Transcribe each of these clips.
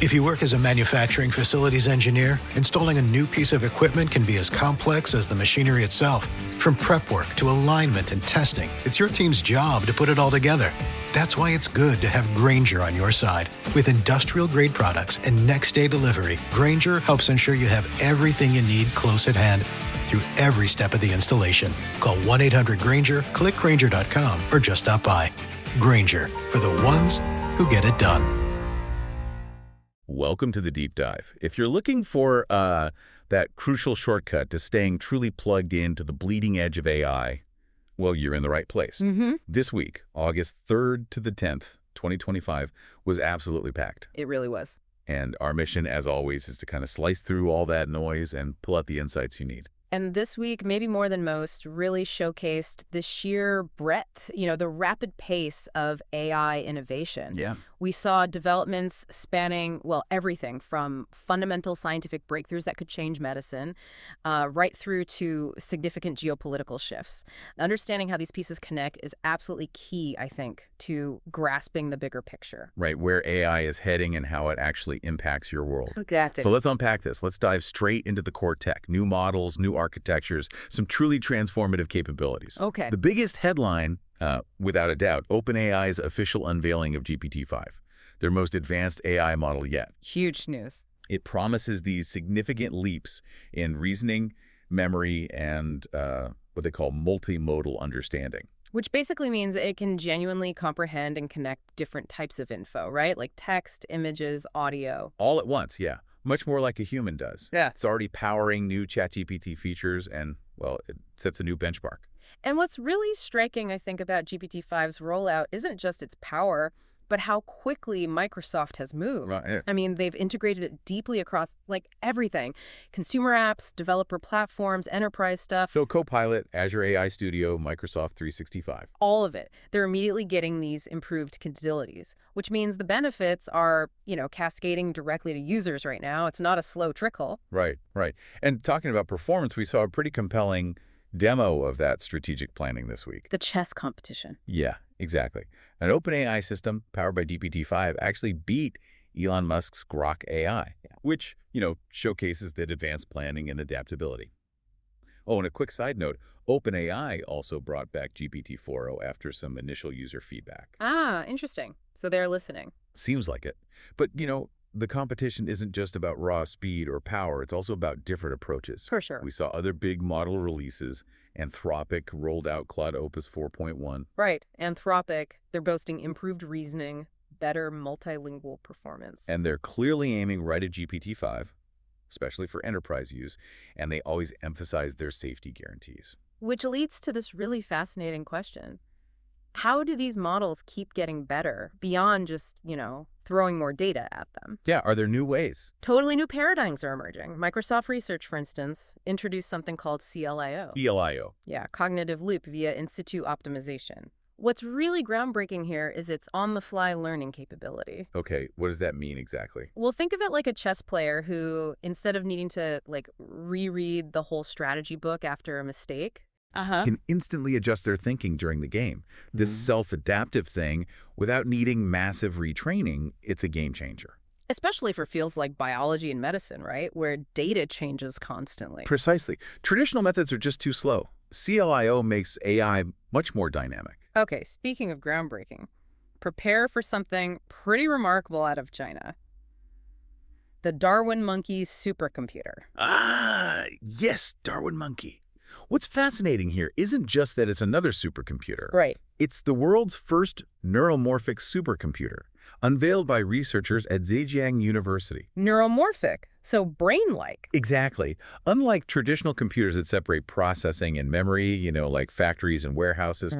If you work as a manufacturing facilities engineer, installing a new piece of equipment can be as complex as the machinery itself. From prep work to alignment and testing, it's your team's job to put it all together. That's why it's good to have Grainger on your side. With industrial-grade products and next-day delivery, Grainger helps ensure you have everything you need close at hand through every step of the installation. Call 1-800-GRAINGER, click Grainger.com, or just stop by. Grainger, for the ones who get it done. Welcome to the Deep Dive. If you're looking for that crucial shortcut to staying truly plugged into the bleeding edge of AI, well, you're in the right place. This week, August 3rd to the 10th, 2025, was absolutely packed. It really was. And our mission, as always, is to kind of slice through all that noise and pull out the insights you need. And this week, maybe more than most, really showcased the sheer breadth, the rapid pace of AI innovation. Yeah. We saw developments spanning, everything from fundamental scientific breakthroughs that could change medicine, right through to significant geopolitical shifts. Understanding how these pieces connect is absolutely key, I think, to grasping the bigger picture. Right, where AI is heading and how it actually impacts your world. Exactly. So let's unpack this. Let's dive straight into the core tech, new models, new architectures, some truly transformative capabilities. Okay. The biggest headline, without a doubt, OpenAI's official unveiling of GPT-5, their most advanced AI model yet. Huge news. It promises these significant leaps in reasoning, memory, and what they call multimodal understanding. Which basically means it can genuinely comprehend and connect different types of info, right? Like text, images, audio. All at once, yeah. Much more like a human does. Yeah. It's already powering new ChatGPT features and, it sets a new benchmark. And what's really striking, I think, about GPT-5's rollout isn't just its power, but how quickly Microsoft has moved. Right, yeah. I mean, they've integrated it deeply across, everything. Consumer apps, developer platforms, enterprise stuff. So Copilot, Azure AI Studio, Microsoft 365. All of it. They're immediately getting these improved capabilities, which means the benefits are, cascading directly to users right now. It's not a slow trickle. Right. And talking about performance, we saw a pretty compelling demo of that strategic planning this week. The chess competition. Yeah, exactly. An OpenAI system powered by GPT-5 actually beat Elon Musk's Grok AI, which, showcases that advanced planning and adaptability. Oh, and a quick side note, OpenAI also brought back GPT-4o after some initial user feedback. Ah, interesting. So they're listening. Seems like it. But, the competition isn't just about raw speed or power. It's also about different approaches. For sure. We saw other big model releases. Anthropic rolled out Claude Opus 4.1. Right. Anthropic, they're boasting improved reasoning, better multilingual performance. And they're clearly aiming right at GPT-5, especially for enterprise use, and they always emphasize their safety guarantees. Which leads to this really fascinating question. How do these models keep getting better beyond just, throwing more data at them? Yeah, are there new ways? Totally new paradigms are emerging. Microsoft Research, for instance, introduced something called CLIO. CLIO. Yeah, cognitive loop via in situ optimization. What's really groundbreaking here is its on-the-fly learning capability. Okay, what does that mean exactly? Well, think of it like a chess player who, instead of needing to, reread the whole strategy book after a mistake, can instantly adjust their thinking during the game. This self-adaptive thing, without needing massive retraining, it's a game changer. Especially for fields like biology and medicine, right? Where data changes constantly. Precisely. Traditional methods are just too slow. CLIO makes AI much more dynamic. Okay, speaking of groundbreaking, prepare for something pretty remarkable out of China. The Darwin Monkey supercomputer. Ah, yes, Darwin Monkey. What's fascinating here isn't just that it's another supercomputer. Right. It's the world's first neuromorphic supercomputer, unveiled by researchers at Zhejiang University. Neuromorphic, so brain-like. Exactly. Unlike traditional computers that separate processing and memory, like factories and warehouses,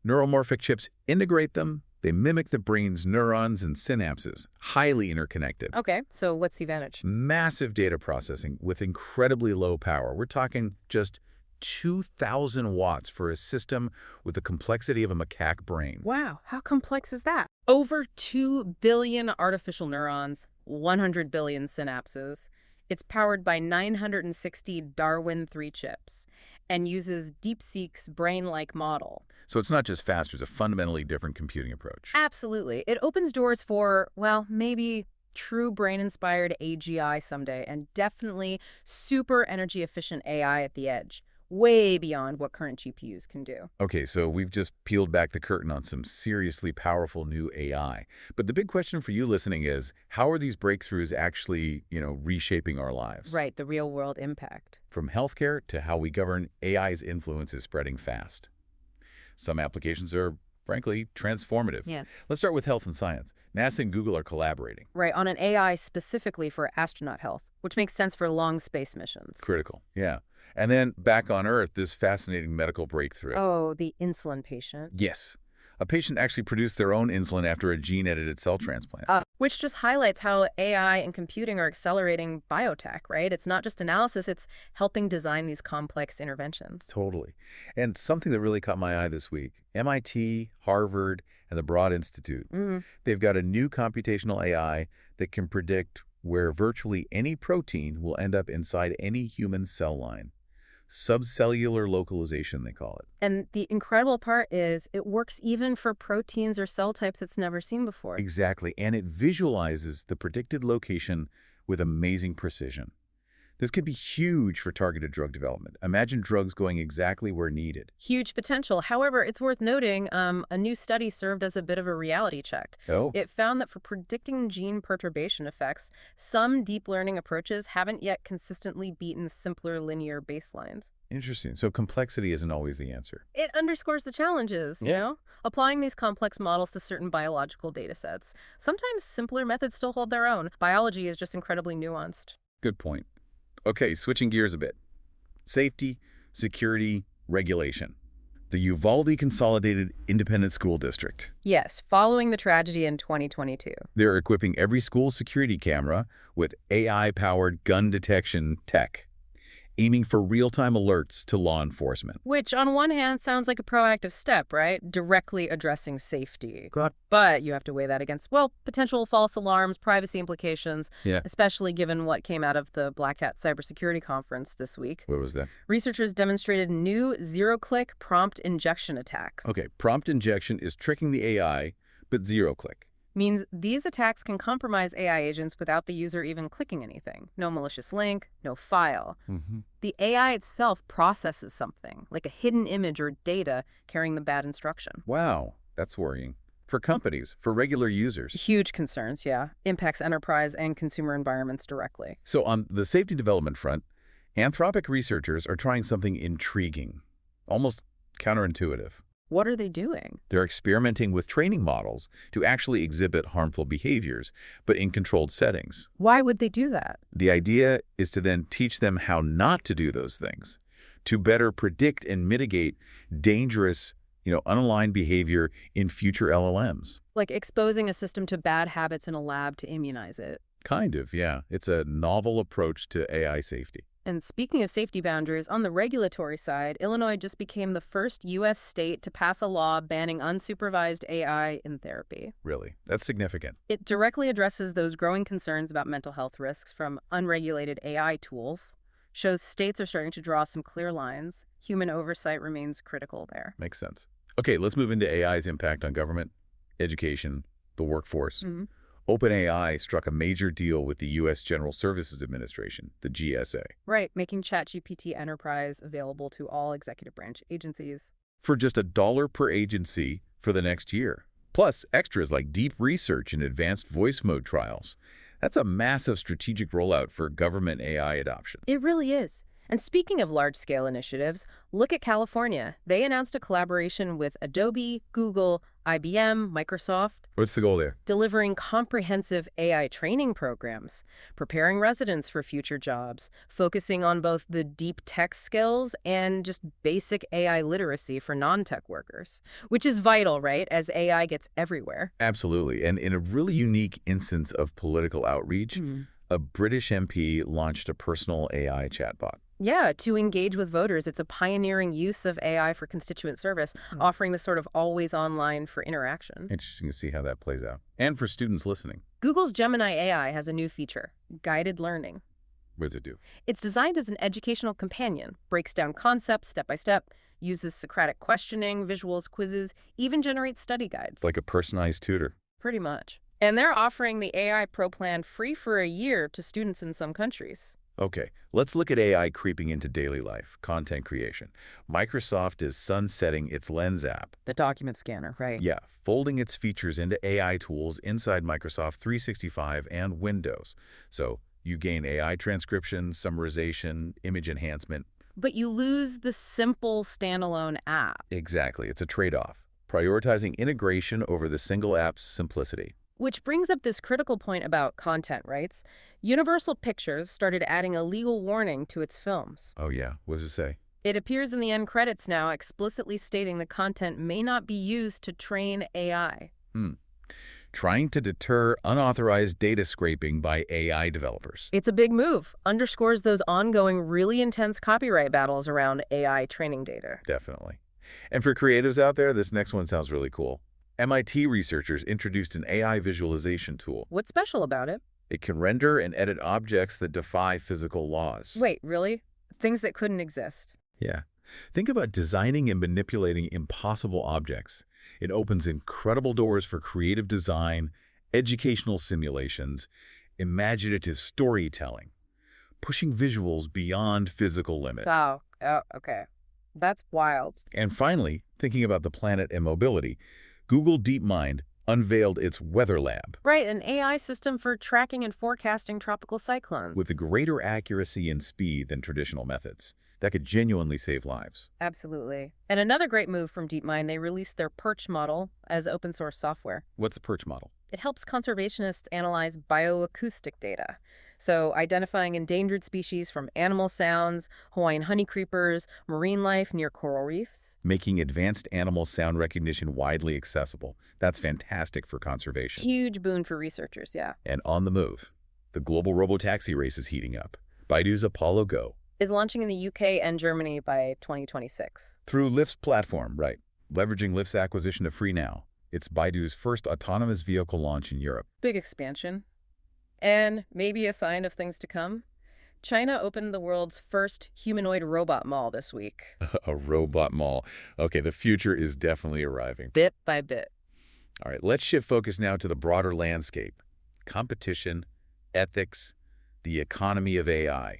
neuromorphic chips integrate them. They mimic the brain's neurons and synapses, highly interconnected. Okay, so what's the advantage? Massive data processing with incredibly low power. We're talking just 2,000 watts for a system with the complexity of a macaque brain. Wow, how complex is that? Over 2 billion artificial neurons, 100 billion synapses. It's powered by 960 Darwin 3 chips and uses DeepSeek's brain-like model. So it's not just faster, it's a fundamentally different computing approach. Absolutely. It opens doors for, well, maybe True brain-inspired AGI someday, and definitely super energy-efficient AI at the edge, way beyond what current GPUs can do. Okay, so we've just peeled back the curtain on some seriously powerful new AI. But the big question for you listening is, how are these breakthroughs actually, reshaping our lives? Right, the real-world impact. From healthcare to how we govern, AI's influence is spreading fast. Some applications are, frankly, transformative. Yeah. Let's start with health and science. NASA and Google are collaborating. Right, on an AI specifically for astronaut health, which makes sense for long space missions. Critical, yeah. And then back on Earth, this fascinating medical breakthrough. Oh, the insulin patient. Yes. A patient actually produced their own insulin after a gene-edited cell transplant. Which just highlights how AI and computing are accelerating biotech, right? It's not just analysis, it's helping design these complex interventions. Totally. And something that really caught my eye this week, MIT, Harvard, and the Broad Institute, they've got a new computational AI that can predict where virtually any protein will end up inside any human cell line. Subcellular localization, they call it. And the incredible part is it works even for proteins or cell types it's never seen before. Exactly. And it visualizes the predicted location with amazing precision. This could be huge for targeted drug development. Imagine drugs going exactly where needed. Huge potential. However, it's worth noting a new study served as a bit of a reality check. Oh. It found that for predicting gene perturbation effects, some deep learning approaches haven't yet consistently beaten simpler linear baselines. Interesting. So complexity isn't always the answer. It underscores the challenges, you know? Applying these complex models to certain biological data sets. Sometimes simpler methods still hold their own. Biology is just incredibly nuanced. Good point. Okay, switching gears a bit. Safety, security, regulation. The Uvalde Consolidated Independent School District. Yes, following the tragedy in 2022. They're equipping every school security camera with AI-powered gun detection tech, aiming for real-time alerts to law enforcement. Which, on one hand, sounds like a proactive step, right? Directly addressing safety. God. But you have to weigh that against, well, potential false alarms, privacy implications, Yeah. especially given what came out of the Black Hat Cybersecurity Conference this week. What was that? Researchers demonstrated new zero-click prompt injection attacks. Okay, prompt injection is tricking the AI, but zero-click. Means these attacks can compromise AI agents without the user even clicking anything. No malicious link, no file. The AI itself processes something, like a hidden image or data carrying the bad instruction. Wow, that's worrying. For companies, for regular users. Huge concerns, yeah. Impacts enterprise and consumer environments directly. So on the safety development front, Anthropic researchers are trying something intriguing, almost counterintuitive. What are they doing? They're experimenting with training models to actually exhibit harmful behaviors, but in controlled settings. Why would they do that? The idea is to then teach them how not to do those things, to better predict and mitigate dangerous, unaligned behavior in future LLMs. Like exposing a system to bad habits in a lab to immunize it. Kind of, yeah. It's a novel approach to AI safety. And speaking of safety boundaries, on the regulatory side, Illinois just became the first U.S. state to pass a law banning unsupervised AI in therapy. Really? That's significant. It directly addresses those growing concerns about mental health risks from unregulated AI tools, shows states are starting to draw some clear lines. Human oversight remains critical there. Makes sense. Okay, let's move into AI's impact on government, education, the workforce. OpenAI struck a major deal with the U.S. General Services Administration, the GSA. Right, making ChatGPT Enterprise available to all executive branch agencies. For just $1 per agency for the next year. Plus extras like deep research and advanced voice mode trials. That's a massive strategic rollout for government AI adoption. It really is. And speaking of large-scale initiatives, look at California. They announced a collaboration with Adobe, Google, IBM, Microsoft. What's the goal there? Delivering comprehensive AI training programs, preparing residents for future jobs, focusing on both the deep tech skills and just basic AI literacy for non-tech workers, which is vital, right, as AI gets everywhere. Absolutely. And in a really unique instance of political outreach, a British MP launched a personal AI chatbot. Yeah, to engage with voters. It's a pioneering use of AI for constituent service, offering this sort of always online for interaction. Interesting to see how that plays out. And for students listening. Google's Gemini AI has a new feature, guided learning. What does it do? It's designed as an educational companion, breaks down concepts step by step, uses Socratic questioning, visuals, quizzes, even generates study guides. Like a personalized tutor. Pretty much. And they're offering the AI Pro plan free for a year to students in some countries. Okay, let's look at AI creeping into daily life, content creation. Microsoft is sunsetting its Lens app. The document scanner, right? Yeah, folding its features into AI tools inside Microsoft 365 and Windows. So you gain AI transcription, summarization, image enhancement. But you lose the simple standalone app. Exactly, it's a trade-off, prioritizing integration over the single app's simplicity. Which brings up this critical point about content rights. Universal Pictures started adding a legal warning to its films. Oh yeah, what does it say? It appears in the end credits now, explicitly stating the content may not be used to train AI. Trying to deter unauthorized data scraping by AI developers. It's a big move. Underscores those ongoing, really intense copyright battles around AI training data. Definitely. And for creatives out there, this next one sounds really cool. MIT researchers introduced an AI visualization tool. What's special about it? It can render and edit objects that defy physical laws. Wait, really? Things that couldn't exist. Yeah. Think about designing and manipulating impossible objects. It opens incredible doors for creative design, educational simulations, imaginative storytelling, pushing visuals beyond physical limits. Oh, okay. That's wild. And finally, thinking about the planet and mobility, Google DeepMind unveiled its Weather Lab. Right, an AI system for tracking and forecasting tropical cyclones. With a greater accuracy and speed than traditional methods. That could genuinely save lives. Absolutely. And another great move from DeepMind, they released their Perch model as open source software. What's the Perch model? It helps conservationists analyze bioacoustic data. So identifying endangered species from animal sounds, Hawaiian honeycreepers, marine life near coral reefs. Making advanced animal sound recognition widely accessible. That's fantastic for conservation. Huge boon for researchers, yeah. And on the move, the global robotaxi race is heating up. Baidu's Apollo Go. Is launching in the UK and Germany by 2026. Through Lyft's platform, right. Leveraging Lyft's acquisition of FreeNow. It's Baidu's first autonomous vehicle launch in Europe. Big expansion. And maybe a sign of things to come. China opened the world's first humanoid robot mall this week. A robot mall. Okay, the future is definitely arriving. Bit by bit. All right, let's shift focus now to the broader landscape. Competition, ethics, the economy of AI.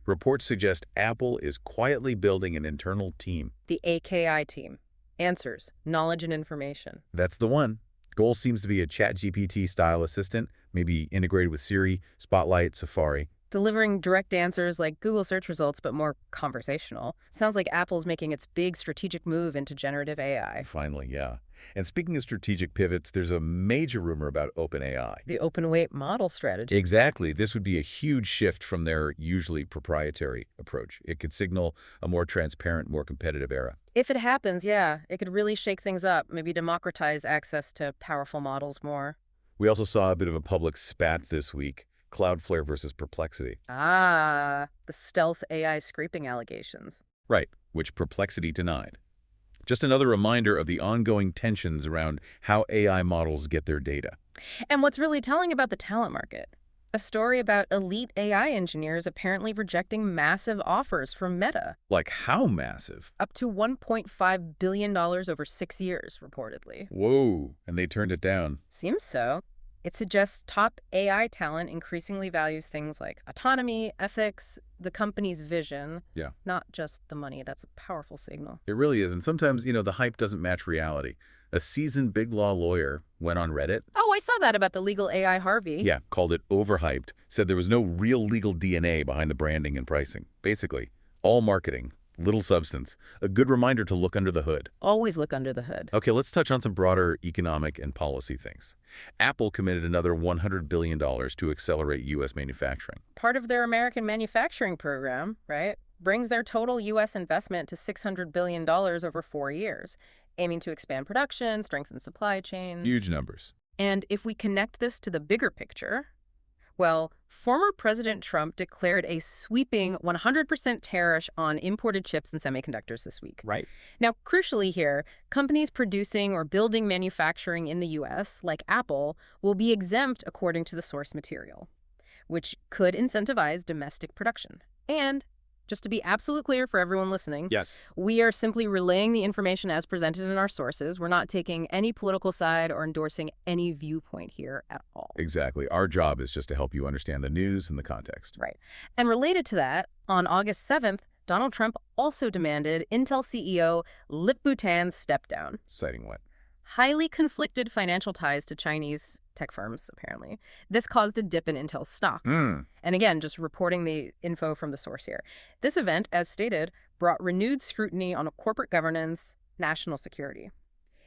Reports suggest Apple is quietly building an internal team. The AKI team. Answers, knowledge and information. That's the one. Goal seems to be a ChatGPT-style assistant, maybe integrated with Siri, Spotlight, Safari. Delivering direct answers like Google search results, but more conversational. Sounds like Apple's making its big strategic move into generative AI. Finally, yeah. And speaking of strategic pivots, there's a major rumor about OpenAI. The open weight model strategy. Exactly. This would be a huge shift from their usually proprietary approach. It could signal a more transparent, more competitive era. If it happens, yeah, it could really shake things up, maybe democratize access to powerful models more. We also saw a bit of a public spat this week. Cloudflare versus Perplexity. Ah, the stealth AI scraping allegations. Right, which Perplexity denied. Just another reminder of the ongoing tensions around how AI models get their data. And what's really telling about the talent market? A story about elite AI engineers apparently rejecting massive offers from Meta. Like how massive? Up to $1.5 billion over 6 years, reportedly. Whoa, and they turned it down. Seems so. It suggests top AI talent increasingly values things like autonomy, ethics, the company's vision, Yeah. not just the money. That's a powerful signal. It really is. And sometimes, the hype doesn't match reality. A seasoned big law lawyer went on Reddit. Oh, I saw that about the legal AI Harvey. Yeah, called it overhyped. Said there was no real legal DNA behind the branding and pricing. Basically, all marketing, little substance. A good reminder to look under the hood. Always look under the hood. Okay, let's touch on some broader economic and policy things. Apple committed another $100 billion to accelerate U.S. manufacturing. Part of their American manufacturing program, right, brings their total U.S. investment to $600 billion over 4 years, aiming to expand production, strengthen supply chains. Huge numbers. And if we connect this to the bigger picture, well, former President Trump declared a sweeping 100% tariff on imported chips and semiconductors this week. Right. Now, crucially here, companies producing or building manufacturing in the U.S., like Apple, will be exempt according to the source material, which could incentivize domestic production. And Just to be absolutely clear for everyone listening, Yes. we are simply relaying the information as presented in our sources. We're not taking any political side or endorsing any viewpoint here at all. Exactly. Our job is just to help you understand the news and the context. Right. And related to that, on August 7th, Donald Trump also demanded Intel CEO Lip Butan's step down. Citing what? Highly conflicted financial ties to Chinese tech firms, apparently. This caused a dip in Intel's stock. And again, just reporting the info from the source here. This event, as stated, brought renewed scrutiny on corporate governance, national security.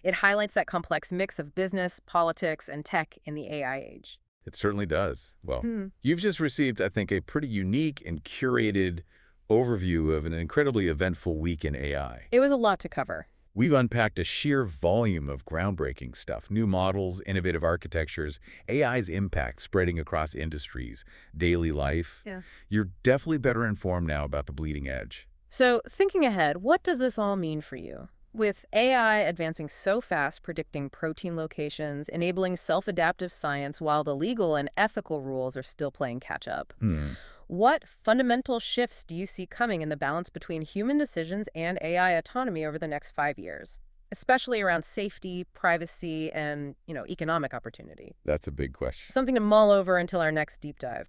It highlights that complex mix of business, politics, and tech in the AI age. It certainly does. Well, you've just received, I think, a pretty unique and curated overview of an incredibly eventful week in AI. It was a lot to cover. We've unpacked a sheer volume of groundbreaking stuff, new models, innovative architectures, AI's impact spreading across industries, daily life. Yeah. You're definitely better informed now about the bleeding edge. So, thinking ahead, what does this all mean for you? With AI advancing so fast, predicting protein locations, enabling self-adaptive science while the legal and ethical rules are still playing catch-up. What fundamental shifts do you see coming in the balance between human decisions and AI autonomy over the next 5 years, especially around safety, privacy, and, economic opportunity? That's a big question. Something to mull over until our next deep dive.